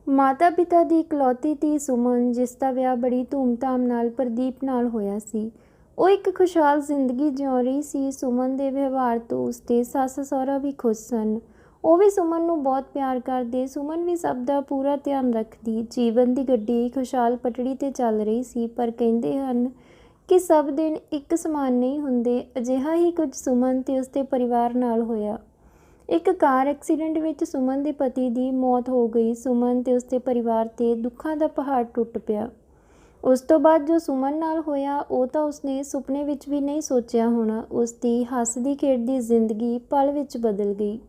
ਮਾਤਾ ਪਿਤਾ ਦੀ ਇਕਲੌਤੀ ਧੀ ਸੁਮਨ, ਜਿਸ ਦਾ ਵਿਆਹ ਬੜੀ ਧੂਮ-ਧਾਮ ਨਾਲ ਪ੍ਰਦੀਪ ਨਾਲ ਹੋਇਆ ਸੀ। ਉਹ ਇੱਕ ਖੁਸ਼ਹਾਲ ਜ਼ਿੰਦਗੀ ਜਿਉ ਰਹੀ ਸੀ। ਸੁਮਨ ਦੇ ਵਿਵਹਾਰ ਤੋਂ ਉਸਦੇ ਸੱਸ ਸਹੁਰਾ ਵੀ ਖੁਸ਼ ਸਨ। ਉਹ ਵੀ ਸੁਮਨ ਨੂੰ ਬਹੁਤ ਪਿਆਰ ਕਰਦੇ। ਸੁਮਨ ਵੀ ਸਭ ਦਾ ਪੂਰਾ ਧਿਆਨ ਰੱਖਦੀ। ਜੀਵਨ ਦੀ ਗੱਡੀ ਖੁਸ਼ਹਾਲ ਪਟੜੀ ਤੇ ਚੱਲ ਰਹੀ ਸੀ, ਪਰ ਕਹਿੰਦੇ ਹਨ ਕਿ ਸਭ ਦਿਨ ਇੱਕ ਸਮਾਨ ਨਹੀਂ ਹੁੰਦੇ। ਅਜਿਹਾ ਹੀ ਕੁਝ ਸੁਮਨ ਤੇ ਉਸਦੇ ਪਰਿਵਾਰ ਨਾਲ ਹੋਇਆ। ਇੱਕ ਕਾਰ ਐਕਸੀਡੈਂਟ ਵਿੱਚ ਸੁਮਨ ਦੇ ਪਤੀ ਦੀ ਮੌਤ ਹੋ ਗਈ। ਸੁਮਨ ਤੇ ਉਸਦੇ ਪਰਿਵਾਰ ਤੇ ਦੁੱਖਾਂ ਦਾ ਪਹਾੜ ਟੁੱਟ ਪਿਆ। ਉਸ ਤੋਂ ਬਾਅਦ ਜੋ ਸੁਮਨ ਨਾਲ ਹੋਇਆ, ਉਹ ਤਾਂ ਉਸਨੇ ਸੁਪਨੇ ਵਿੱਚ ਵੀ ਨਹੀਂ ਸੋਚਿਆ ਹੋਣਾ। ਉਸਦੀ ਹੱਸਦੀ ਖੇਡਦੀ ਜ਼ਿੰਦਗੀ ਪਲ ਵਿੱਚ ਬਦਲ ਗਈ।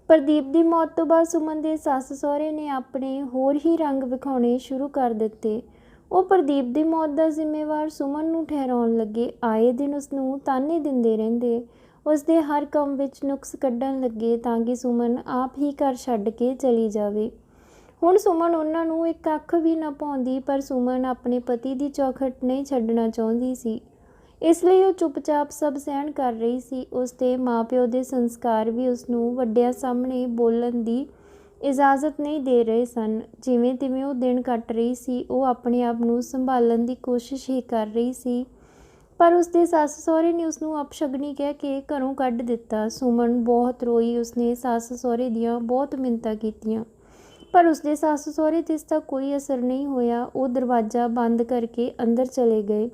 ਪ੍ਰਦੀਪ ਦੀ ਮੌਤ ਤੋਂ ਬਾਅਦ ਸੁਮਨ ਦੇ ਸੱਸ ਸਹੁਰੇ ਨੇ ਆਪਣੇ ਹੋਰ ਹੀ ਰੰਗ ਵਿਖਾਉਣੇ ਸ਼ੁਰੂ ਕਰ ਦਿੱਤੇ। ਉਹ ਪ੍ਰਦੀਪ ਦੀ ਮੌਤ ਦਾ ਜ਼ਿੰਮੇਵਾਰ ਸੁਮਨ ਨੂੰ ਠਹਿਰਾਉਣ ਲੱਗੇ। ਆਏ ਦਿਨ ਉਸਨੂੰ ਤਾਨੇ ਦਿੰਦੇ ਰਹਿੰਦੇ। ਉਸਦੇ ਹਰ ਕੰਮ ਵਿੱਚ ਨੁਕਸ ਕੱਢਣ ਲੱਗੇ ਤਾਂ ਕਿ ਸੁਮਨ ਆਪ ਹੀ ਘਰ ਛੱਡ ਕੇ ਚਲੀ ਜਾਵੇ। ਹੁਣ ਸੁਮਨ ਉਹਨਾਂ ਨੂੰ ਇੱਕ ਅੱਖ ਵੀ ਨਾ ਪਾਉਂਦੀ, ਪਰ ਸੁਮਨ ਆਪਣੇ ਪਤੀ ਦੀ ਚੌਖਟ ਨਹੀਂ ਛੱਡਣਾ ਚਾਹੁੰਦੀ ਸੀ। ਇਸ ਲਈ ਉਹ ਚੁੱਪਚਾਪ ਸਭ ਸਹਿਣ ਕਰ ਰਹੀ ਸੀ। ਉਸਦੇ ਮਾਂ-ਪਿਓ ਦੇ ਸੰਸਕਾਰ ਵੀ ਉਸਨੂੰ ਵੱਡਿਆਂ ਸਾਹਮਣੇ ਬੋਲਣ ਦੀ ਇਜਾਜ਼ਤ ਨਹੀਂ ਦੇ ਰਹੇ ਸਨ। ਜਿਵੇਂ ਤਿਵੇਂ ਉਹ ਦਿਨ ਕੱਟ ਰਹੀ ਸੀ। ਉਹ ਆਪਣੇ ਆਪ ਨੂੰ ਸੰਭਾਲਣ ਦੀ ਕੋਸ਼ਿਸ਼ ਹੀ ਕਰ ਰਹੀ ਸੀ, ਪਰ ਉਸਦੇ ਸੱਸ ਸਹੁਰੇ ਨੇ ਉਸਨੂੰ ਅਪਸ਼ਗਨੀ ਕਹਿ ਕੇ ਘਰੋਂ ਕੱਢ ਦਿੱਤਾ। ਸੁਮਨ ਬਹੁਤ ਰੋਈ। ਉਸਨੇ ਸੱਸ ਸਹੁਰੇ ਦੀਆਂ ਬਹੁਤ ਮਿੰਨਤਾਂ ਕੀਤੀਆਂ, ਪਰ ਉਸਦੇ ਸੱਸ ਸਹੁਰੇ ਤੇ ਇਸਦਾ ਕੋਈ ਅਸਰ ਨਹੀਂ ਹੋਇਆ। ਉਹ ਦਰਵਾਜ਼ਾ ਬੰਦ ਕਰਕੇ ਅੰਦਰ ਚਲੇ ਗਏ।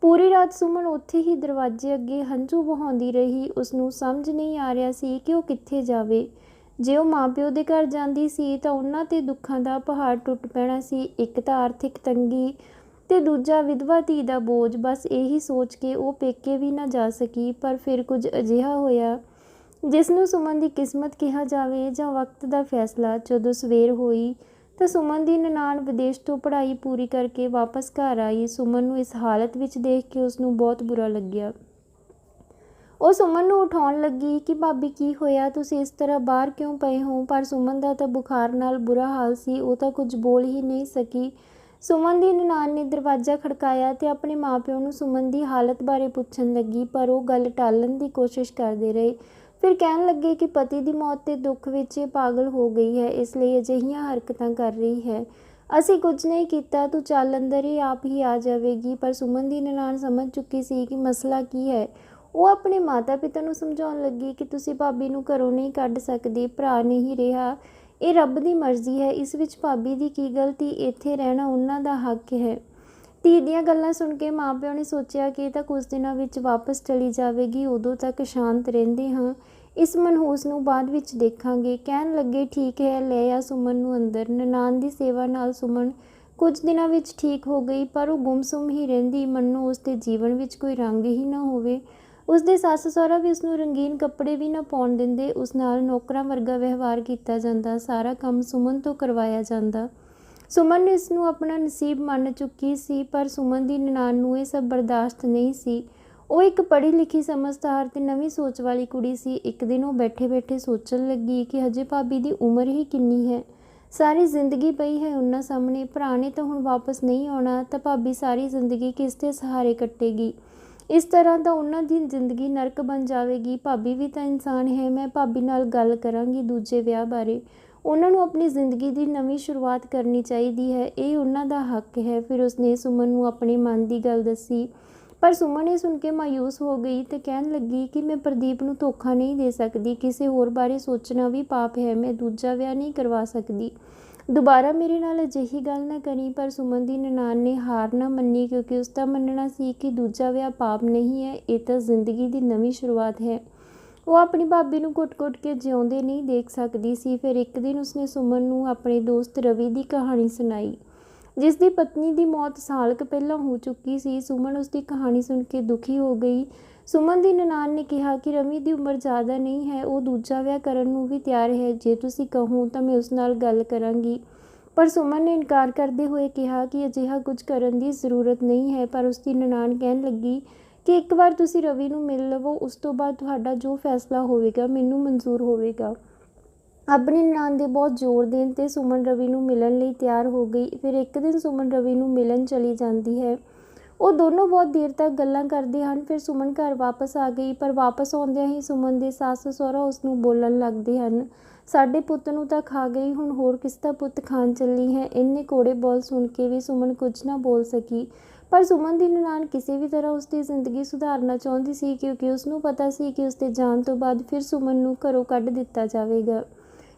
ਪੂਰੀ ਰਾਤ ਸੁਮਨ ਉੱਥੇ ਹੀ ਦਰਵਾਜ਼ੇ ਅੱਗੇ ਹੰਝੂ ਵਹਾਉਂਦੀ ਰਹੀ। ਉਸਨੂੰ ਸਮਝ ਨਹੀਂ ਆ ਰਿਹਾ ਸੀ ਕਿ ਉਹ ਕਿੱਥੇ ਜਾਵੇ। ਜੇ ਉਹ ਮਾਂ-ਪਿਓ ਦੇ ਘਰ ਜਾਂਦੀ ਸੀ ਤਾਂ ਉਹਨਾਂ 'ਤੇ ਦੁੱਖਾਂ ਦਾ ਪਹਾੜ ਟੁੱਟ ਪੈਣਾ ਸੀ। ਇੱਕ ਤਾਂ ਆਰਥਿਕ ਤੰਗੀ ਤੇ ਦੂਜਾ ਵਿਧਵਾ ਧੀ ਦਾ ਬੋਝ। ਬਸ ਇਹੀ ਸੋਚ ਕੇ ਉਹ ਪੇਕੇ ਵੀ ਨਾ ਜਾ ਸਕੀ। ਪਰ ਫਿਰ ਕੁਝ ਅਜਿਹਾ ਹੋਇਆ ਜਿਸ ਨੂੰ ਸੁਮਨ ਦੀ ਕਿਸਮਤ ਕਿਹਾ ਜਾਵੇ ਜਾਂ ਵਕਤ ਦਾ ਫੈਸਲਾ। ਜਦੋਂ ਸਵੇਰ ਹੋਈ ਤਾਂ ਸੁਮਨ ਦੀ ਨਨਾਣ ਵਿਦੇਸ਼ ਤੋਂ ਪੜ੍ਹਾਈ ਪੂਰੀ ਕਰਕੇ ਵਾਪਸ ਘਰ ਆਈ। ਸੁਮਨ ਨੂੰ ਇਸ ਹਾਲਤ ਵਿੱਚ ਦੇਖ ਕੇ ਉਸਨੂੰ ਬਹੁਤ ਬੁਰਾ ਲੱਗਿਆ। ਉਹ ਸੁਮਨ ਨੂੰ ਉਠਾਉਣ ਲੱਗੀ ਕਿ ਭਾਬੀ ਕੀ ਹੋਇਆ, ਤੁਸੀਂ ਇਸ ਤਰ੍ਹਾਂ ਬਾਹਰ ਕਿਉਂ ਪਏ ਹੋ? ਪਰ ਸੁਮਨ ਦਾ ਤਾਂ ਬੁਖਾਰ ਨਾਲ ਬੁਰਾ ਹਾਲ ਸੀ। ਉਹ ਤਾਂ ਕੁਝ ਬੋਲ ਹੀ ਨਹੀਂ ਸਕੀ। ਸੁਮਨ ਦੀ ਨਨਾਣ ਨੇ ਦਰਵਾਜ਼ਾ ਖੜਕਾਇਆ ਤੇ ਆਪਣੇ ਮਾਂ-ਪਿਓ ਨੂੰ ਸੁਮਨ ਦੀ ਹਾਲਤ ਬਾਰੇ ਪੁੱਛਣ ਲੱਗੀ, ਪਰ ਉਹ ਗੱਲ ਟਾਲਣ ਦੀ ਕੋਸ਼ਿਸ਼ ਕਰਦੇ ਰਹੇ। ਫਿਰ ਕਹਿਣ ਲੱਗੇ ਕਿ ਪਤੀ ਦੀ ਮੌਤ ਦੇ ਦੁੱਖ ਵਿੱਚ ਇਹ ਪਾਗਲ ਹੋ ਗਈ ਹੈ, ਇਸ ਲਈ ਅਜਿਹੀਆਂ ਹਰਕਤਾਂ ਕਰ ਰਹੀ ਹੈ। ਅਸੀਂ ਕੁਝ ਨਹੀਂ ਕੀਤਾ, ਤੂੰ ਚੱਲ ਅੰਦਰ, ਇਹ ਆਪ ਹੀ ਆ ਜਾਵੇਗੀ। ਪਰ ਸੁਮਨ ਦੀ ਨਨਾਣ ਸਮਝ ਚੁੱਕੀ ਸੀ ਕਿ ਮਸਲਾ ਕੀ ਹੈ। ਉਹ ਆਪਣੇ ਮਾਤਾ-ਪਿਤਾ ਨੂੰ ਸਮਝਾਉਣ ਲੱਗੀ ਕਿ ਤੁਸੀਂ ਭਾਬੀ ਨੂੰ ਘਰੋਂ ਨਹੀਂ ਕੱਢ ਸਕਦੇ, ਭਰਾ ਨਹੀਂ ਰਿਹਾ, ਇਹ ਰੱਬ ਦੀ ਮਰਜ਼ੀ ਹੈ। ਇਸ ਵਿੱਚ ਭਾਬੀ ਦੀ ਕੀ ਗਲਤੀ? ਇੱਥੇ ਰਹਿਣਾ ਉਹਨਾਂ ਦਾ ਹੱਕ ਹੈ। ਧੀ ਦੀਆਂ ਗੱਲਾਂ ਸੁਣ ਕੇ ਮਾਂ-ਪਿਓ ਨੇ ਸੋਚਿਆ ਕਿ ਇਹ ਤਾਂ ਕੁਝ ਦਿਨਾਂ ਵਿੱਚ ਵਾਪਸ ਚਲੀ ਜਾਵੇਗੀ, ਉਦੋਂ ਤੱਕ ਸ਼ਾਂਤ ਰਹਿੰਦੇ ਹਾਂ। ਇਸ ਮਨਹੂਸ ਨੂੰ ਬਾਅਦ ਵਿੱਚ ਦੇਖਾਂਗੇ। ਕਹਿਣ ਲੱਗੇ, ਠੀਕ ਹੈ, ਲੈ ਆ ਸੁਮਨ ਨੂੰ ਅੰਦਰ। ਨਨਾਣ ਦੀ ਸੇਵਾ ਨਾਲ ਸੁਮਨ ਕੁਝ ਦਿਨਾਂ ਵਿੱਚ ਠੀਕ ਹੋ ਗਈ, ਪਰ ਉਹ ਗੁੰਮਸੁੰਮ ਹੀ ਰਹਿੰਦੀ, ਮੰਨੋ ਉਸਦੇ ਜੀਵਨ ਵਿੱਚ ਕੋਈ ਰੰਗ ਹੀ ਨਾ ਹੋਵੇ। ਉਸਦੇ ਸੱਸ ਸਹੁਰਾ ਵੀ ਉਸਨੂੰ ਰੰਗੀਨ ਕੱਪੜੇ ਵੀ ਨਾ ਪਾਉਣ ਦਿੰਦੇ। ਉਸ ਨਾਲ ਨੌਕਰਾਂ ਵਰਗਾ ਵਿਵਹਾਰ ਕੀਤਾ ਜਾਂਦਾ। ਸਾਰਾ ਕੰਮ ਸੁਮਨ ਤੋਂ ਕਰਵਾਇਆ ਜਾਂਦਾ। ਸੁਮਨ ਨੇ ਇਸਨੂੰ ਆਪਣਾ ਨਸੀਬ ਮੰਨ ਚੁੱਕੀ ਸੀ, ਪਰ ਸੁਮਨ ਦੀ ਨਨਾਣ ਨੂੰ ਇਹ ਸਭ ਬਰਦਾਸ਼ਤ ਨਹੀਂ ਸੀ। ਉਹ ਇੱਕ ਪੜ੍ਹੀ ਲਿਖੀ, ਸਮਝਦਾਰ ਤੇ ਨਵੀਂ ਸੋਚ ਵਾਲੀ ਕੁੜੀ ਸੀ। ਇੱਕ ਦਿਨ ਉਹ ਬੈਠੇ-ਬੈਠੇ ਸੋਚਣ ਲੱਗੀ ਕਿ ਹਜੇ ਭਾਬੀ ਦੀ ਉਮਰ ਹੀ ਕਿੰਨੀ ਹੈ। ਸਾਰੀ ਜ਼ਿੰਦਗੀ ਪਈ ਹੈ ਉਹਨਾਂ ਸਾਹਮਣੇ। ਭਰਾ ਨੇ ਤਾਂ ਹੁਣ ਵਾਪਸ ਨਹੀਂ ਆਉਣਾ, ਤਾਂ ਭਾਬੀ ਸਾਰੀ ਜ਼ਿੰਦਗੀ ਕਿਸ ਦੇ ਸਹਾਰੇ ਕੱਟੇਗੀ? ਇਸ ਤਰ੍ਹਾਂ ਤਾਂ ਉਹਨਾਂ ਦੀ ਜ਼ਿੰਦਗੀ ਨਰਕ ਬਣ ਜਾਵੇਗੀ। ਭਾਬੀ ਵੀ ਤਾਂ ਇਨਸਾਨ ਹੈ। ਮੈਂ ਭਾਬੀ ਨਾਲ ਗੱਲ ਕਰਾਂਗੀ ਦੂਜੇ ਵਿਆਹ ਬਾਰੇ। ਉਹਨਾਂ ਨੂੰ ਆਪਣੀ ਜ਼ਿੰਦਗੀ ਦੀ ਨਵੀਂ ਸ਼ੁਰੂਆਤ ਕਰਨੀ ਚਾਹੀਦੀ ਹੈ, ਇਹ ਉਹਨਾਂ ਦਾ ਹੱਕ ਹੈ। ਫਿਰ ਉਸਨੇ ਸੁਮਨ ਨੂੰ ਆਪਣੇ ਮਨ ਦੀ ਗੱਲ ਦੱਸੀ, ਪਰ ਸੁਮਨ ਇਹ ਸੁਣ ਕੇ ਮਾਯੂਸ ਹੋ ਗਈ ਤੇ ਕਹਿਣ ਲੱਗੀ ਕਿ ਮੈਂ ਪ੍ਰਦੀਪ ਨੂੰ ਧੋਖਾ ਨਹੀਂ ਦੇ ਸਕਦੀ। ਕਿਸੇ ਹੋਰ ਬਾਰੇ ਸੋਚਣਾ ਵੀ ਪਾਪ ਹੈ। ਮੈਂ ਦੂਜਾ ਵਿਆਹ ਨਹੀਂ ਕਰਵਾ ਸਕਦੀ। ਦੁਬਾਰਾ ਮੇਰੇ ਨਾਲ ਅਜਿਹੀ ਗੱਲ ਨਾ ਕਰੀ। ਪਰ ਸੁਮਨ ਦੀ ਨਨਾਣ ਨੇ ਹਾਰ ਨਾ ਮੰਨੀ, ਕਿਉਂਕਿ ਉਸਦਾ ਮੰਨਣਾ ਸੀ ਕਿ ਦੂਜਾ ਵਿਆਹ ਪਾਪ ਨਹੀਂ ਹੈ, ਇਹ ਤਾਂ ਜ਼ਿੰਦਗੀ ਦੀ ਨਵੀਂ ਸ਼ੁਰੂਆਤ ਹੈ। ਉਹ ਆਪਣੀ ਭਾਬੀ ਨੂੰ ਘੁੱਟ-ਘੁੱਟ ਕੇ ਜਿਉਂਦੇ ਨਹੀਂ ਦੇਖ ਸਕਦੀ ਸੀ। ਫਿਰ ਇੱਕ ਦਿਨ ਉਸਨੇ ਸੁਮਨ ਨੂੰ ਆਪਣੇ ਦੋਸਤ ਰਵੀ ਦੀ ਕਹਾਣੀ ਸੁਣਾਈ, ਜਿਸ ਦੀ ਪਤਨੀ ਦੀ ਮੌਤ ਸਾਲ ਕੁ ਪਹਿਲਾਂ ਹੋ ਚੁੱਕੀ ਸੀ। ਸੁਮਨ ਉਸਦੀ ਕਹਾਣੀ ਸੁਣ ਕੇ ਦੁਖੀ ਹੋ ਗਈ। ਸੁਮਨ ਦੀ ਨਨਾਣ ਨੇ ਕਿਹਾ ਕਿ ਰਵੀ ਦੀ ਉਮਰ ਜ਼ਿਆਦਾ ਨਹੀਂ ਹੈ, ਉਹ ਦੂਜਾ ਵਿਆਹ ਕਰਨ ਨੂੰ ਵੀ ਤਿਆਰ ਹੈ। ਜੇ ਤੁਸੀਂ ਕਹੋ ਤਾਂ ਮੈਂ ਉਸ ਨਾਲ ਗੱਲ ਕਰਾਂਗੀ। ਪਰ ਸੁਮਨ ਨੇ ਇਨਕਾਰ ਕਰਦੇ ਹੋਏ ਕਿਹਾ ਕਿ ਅਜਿਹਾ ਕੁਝ ਕਰਨ ਦੀ ਜ਼ਰੂਰਤ ਨਹੀਂ ਹੈ। ਪਰ ਉਸਦੀ ਨਨਾਣ ਕਹਿਣ ਲੱਗੀ ਕਿ ਇੱਕ ਵਾਰ ਤੁਸੀਂ ਰਵੀ ਨੂੰ ਮਿਲ ਲਵੋ, ਉਸ ਤੋਂ ਬਾਅਦ ਤੁਹਾਡਾ ਜੋ ਫੈਸਲਾ ਹੋਵੇਗਾ ਮੈਨੂੰ ਮਨਜ਼ੂਰ ਹੋਵੇਗਾ। ਆਪਣੀ ਨਨਾਣ ਦੇ ਬਹੁਤ ਜ਼ੋਰ ਦੇਣ 'ਤੇ ਸੁਮਨ ਰਵੀ ਨੂੰ ਮਿਲਣ ਲਈ ਤਿਆਰ ਹੋ ਗਈ। ਫਿਰ ਇੱਕ ਦਿਨ ਸੁਮਨ ਰਵੀ ਨੂੰ ਮਿਲਣ ਚਲੀ ਜਾਂਦੀ ਹੈ। ਉਹ ਦੋਨੋਂ ਬਹੁਤ ਦੇਰ ਤੱਕ ਗੱਲਾਂ ਕਰਦੇ ਹਨ। ਫਿਰ ਸੁਮਨ ਘਰ ਵਾਪਸ ਆ ਗਈ, ਪਰ ਵਾਪਸ ਆਉਂਦਿਆਂ ਹੀ ਸੁਮਨ ਦੇ ਸੱਸ ਸਹੁਰਾ ਉਸਨੂੰ ਬੋਲਣ ਲੱਗਦੇ ਹਨ। ਸਾਡੇ ਪੁੱਤ ਨੂੰ ਤਾਂ ਖਾ ਗਈ, ਹੁਣ ਹੋਰ ਕਿਸ ਦਾ ਪੁੱਤ ਖਾਣ ਚੱਲੀ ਹੈ। ਇੰਨੇ ਕੋੜੇ ਬੋਲ ਸੁਣ ਕੇ ਵੀ ਸੁਮਨ ਕੁਝ ਨਾ ਬੋਲ ਸਕੀ। ਪਰ ਸੁਮਨ ਦੀ ਨਨਾਣ ਕਿਸੇ ਵੀ ਤਰ੍ਹਾਂ ਉਸਦੀ ਜ਼ਿੰਦਗੀ ਸੁਧਾਰਨਾ ਚਾਹੁੰਦੀ ਸੀ, ਕਿਉਂਕਿ ਉਸਨੂੰ ਪਤਾ ਸੀ ਕਿ ਉਸਦੇ ਜਾਣ ਤੋਂ ਬਾਅਦ ਫਿਰ ਸੁਮਨ ਨੂੰ ਘਰੋਂ ਕੱਢ ਦਿੱਤਾ ਜਾਵੇਗਾ।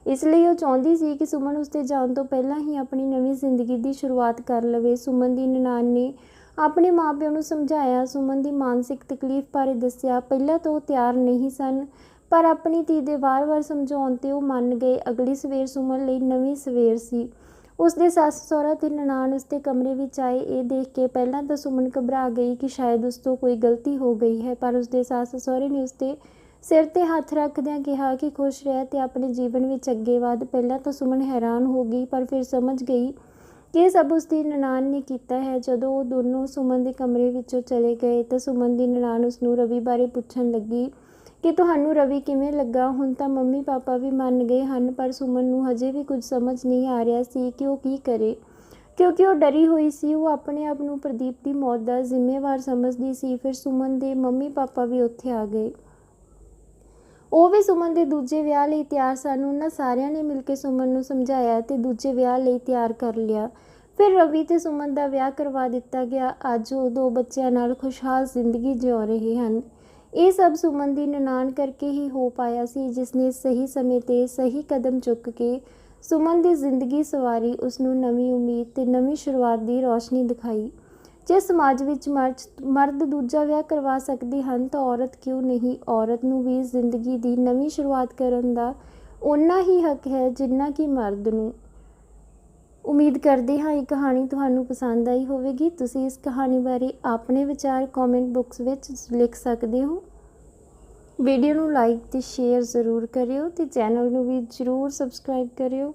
ਇਸ ਲਈ ਉਹ ਚਾਹੁੰਦੀ ਸੀ ਕਿ ਸੁਮਨ ਉਸਦੇ ਜਾਣ ਤੋਂ ਪਹਿਲਾਂ ਹੀ ਆਪਣੀ ਨਵੀਂ ਜ਼ਿੰਦਗੀ ਦੀ ਸ਼ੁਰੂਆਤ ਕਰ ਲਵੇ। ਸੁਮਨ ਦੀ ਨਨਾਣ ਨੇ ਆਪਣੇ ਮਾਪਿਆਂ ਨੂੰ ਸਮਝਾਇਆ, ਸੁਮਨ ਦੀ ਮਾਨਸਿਕ ਤਕਲੀਫ ਬਾਰੇ ਦੱਸਿਆ। ਪਹਿਲਾਂ ਤਾਂ ਉਹ ਤਿਆਰ ਨਹੀਂ ਸਨ, ਪਰ ਆਪਣੀ ਧੀ ਦੇ ਵਾਰ-ਵਾਰ ਸਮਝਾਉਣ 'ਤੇ ਉਹ ਮੰਨ ਗਏ। ਅਗਲੀ ਸਵੇਰ ਸੁਮਨ ਲਈ ਨਵੀਂ ਸਵੇਰ ਸੀ। ਉਸਦੇ ਸੱਸ ਸਹੁਰਾ ਤੇ ਨਨਾਣ ਉਸਦੇ ਕਮਰੇ ਵਿੱਚ ਆਏ। ਇਹ ਦੇਖ ਕੇ ਪਹਿਲਾਂ ਤਾਂ ਸੁਮਨ ਘਬਰਾ ਗਈ ਕਿ ਸ਼ਾਇਦ ਉਸ ਤੋਂ ਕੋਈ ਗਲਤੀ ਹੋ ਗਈ ਹੈ, ਪਰ ਉਸਦੇ ਸੱਸ ਸਹੁਰੇ ਨੇ ਉਸਦੇ ਸਿਰ 'ਤੇ ਹੱਥ ਰੱਖਦਿਆਂ ਕਿਹਾ ਕਿ ਖੁਸ਼ ਰਹਿ ਤੇ ਆਪਣੇ ਜੀਵਨ ਵਿੱਚ ਅੱਗੇ ਵਧ। ਪਹਿਲਾਂ ਤਾਂ ਸੁਮਨ ਹੈਰਾਨ ਹੋ ਗਈ, ਪਰ ਫਿਰ ਸਮਝ ਗਈ ਕਿ ਇਹ ਸਭ ਉਸਦੀ ਨਨਾਣ ਨੇ ਕੀਤਾ ਹੈ। ਜਦੋਂ ਉਹ ਦੋਨੋਂ ਸੁਮਨ ਦੇ ਕਮਰੇ ਵਿੱਚੋਂ ਚਲੇ ਗਏ ਤਾਂ ਸੁਮਨ ਦੀ ਨਨਾਣ ਉਸਨੂੰ ਰਵੀ ਬਾਰੇ ਪੁੱਛਣ ਲੱਗੀ ਕਿ ਤੁਹਾਨੂੰ ਰਵੀ ਕਿਵੇਂ ਲੱਗਾ। ਹੁਣ ਤਾਂ ਮੰਮੀ ਪਾਪਾ ਵੀ ਮੰਨ ਗਏ ਹਨ, ਪਰ ਸੁਮਨ ਨੂੰ ਹਜੇ ਵੀ ਕੁਝ ਸਮਝ ਨਹੀਂ ਆ ਰਿਹਾ ਸੀ ਕਿ ਉਹ ਕੀ ਕਰੇ, ਕਿਉਂਕਿ ਉਹ ਡਰੀ ਹੋਈ ਸੀ। ਉਹ ਆਪਣੇ ਆਪ ਨੂੰ ਪ੍ਰਦੀਪ ਦੀ ਮੌਤ ਦਾ ਜ਼ਿੰਮੇਵਾਰ ਸਮਝਦੀ ਸੀ। ਫਿਰ ਸੁਮਨ ਦੇ ਮੰਮੀ ਪਾਪਾ ਵੀ ਉੱਥੇ ਆ ਗਏ। ਉਹ ਵੀ ਸੁਮਨ ਦੇ ਦੂਜੇ ਵਿਆਹ ਲਈ ਤਿਆਰ ਸਨ। ਉਹਨਾਂ ਸਾਰਿਆਂ ਨੇ ਮਿਲ ਕੇ ਸੁਮਨ ਨੂੰ ਸਮਝਾਇਆ ਤੇ ਦੂਜੇ ਵਿਆਹ ਲਈ ਤਿਆਰ ਕਰ ਲਿਆ। ਫਿਰ ਰਵੀ ਤੇ ਸੁਮਨ ਦਾ ਵਿਆਹ ਕਰਵਾ ਦਿੱਤਾ ਗਿਆ। ਅੱਜ ਉਹ 2 ਬੱਚਿਆਂ ਨਾਲ ਖੁਸ਼ਹਾਲ ਜ਼ਿੰਦਗੀ ਜਿਉ ਰਹੇ ਹਨ। ਇਹ ਸਭ ਸੁਮਨ ਦੀ ਨਨਾਣ ਕਰਕੇ ਹੀ ਹੋ ਪਾਇਆ ਸੀ, ਜਿਸ ਨੇ ਸਹੀ ਸਮੇਂ 'ਤੇ ਸਹੀ ਕਦਮ ਚੁੱਕ ਕੇ ਸੁਮਨ ਦੀ ਜ਼ਿੰਦਗੀ ਸੰਵਾਰੀ, ਉਸਨੂੰ ਨਵੀਂ ਉਮੀਦ ਤੇ ਨਵੀਂ ਸ਼ੁਰੂਆਤ ਦੀ ਰੌਸ਼ਨੀ ਦਿਖਾਈ। ਜੇ ਸਮਾਜ ਵਿੱਚ ਮਰਦ ਦੂਜਾ ਵਿਆਹ ਕਰਵਾ ਸਕਦੇ ਹਨ ਤਾਂ ਔਰਤ ਕਿਉਂ ਨਹੀਂ। ਔਰਤ ਨੂੰ ਵੀ ਜ਼ਿੰਦਗੀ ਦੀ ਨਵੀਂ ਸ਼ੁਰੂਆਤ ਕਰਨ ਦਾ ਓਨਾ ਹੀ ਹੱਕ ਹੈ ਜਿੰਨਾ ਕਿ ਮਰਦ ਨੂੰ। ਉਮੀਦ ਕਰਦੇ ਹਾਂ ਇਹ ਕਹਾਣੀ ਤੁਹਾਨੂੰ ਪਸੰਦ ਆਈ ਹੋਵੇਗੀ। ਤੁਸੀਂ ਇਸ ਕਹਾਣੀ ਬਾਰੇ ਆਪਣੇ ਵਿਚਾਰ ਕਮੈਂਟ ਬਾਕਸ ਵਿੱਚ ਲਿਖ ਸਕਦੇ ਹੋ। ਵੀਡੀਓ ਨੂੰ ਲਾਈਕ ਤੇ ਸ਼ੇਅਰ ਜ਼ਰੂਰ ਕਰਿਓ ਤੇ ਚੈਨਲ ਨੂੰ ਵੀ ਜ਼ਰੂਰ ਸਬਸਕ੍ਰਾਈਬ ਕਰਿਓ।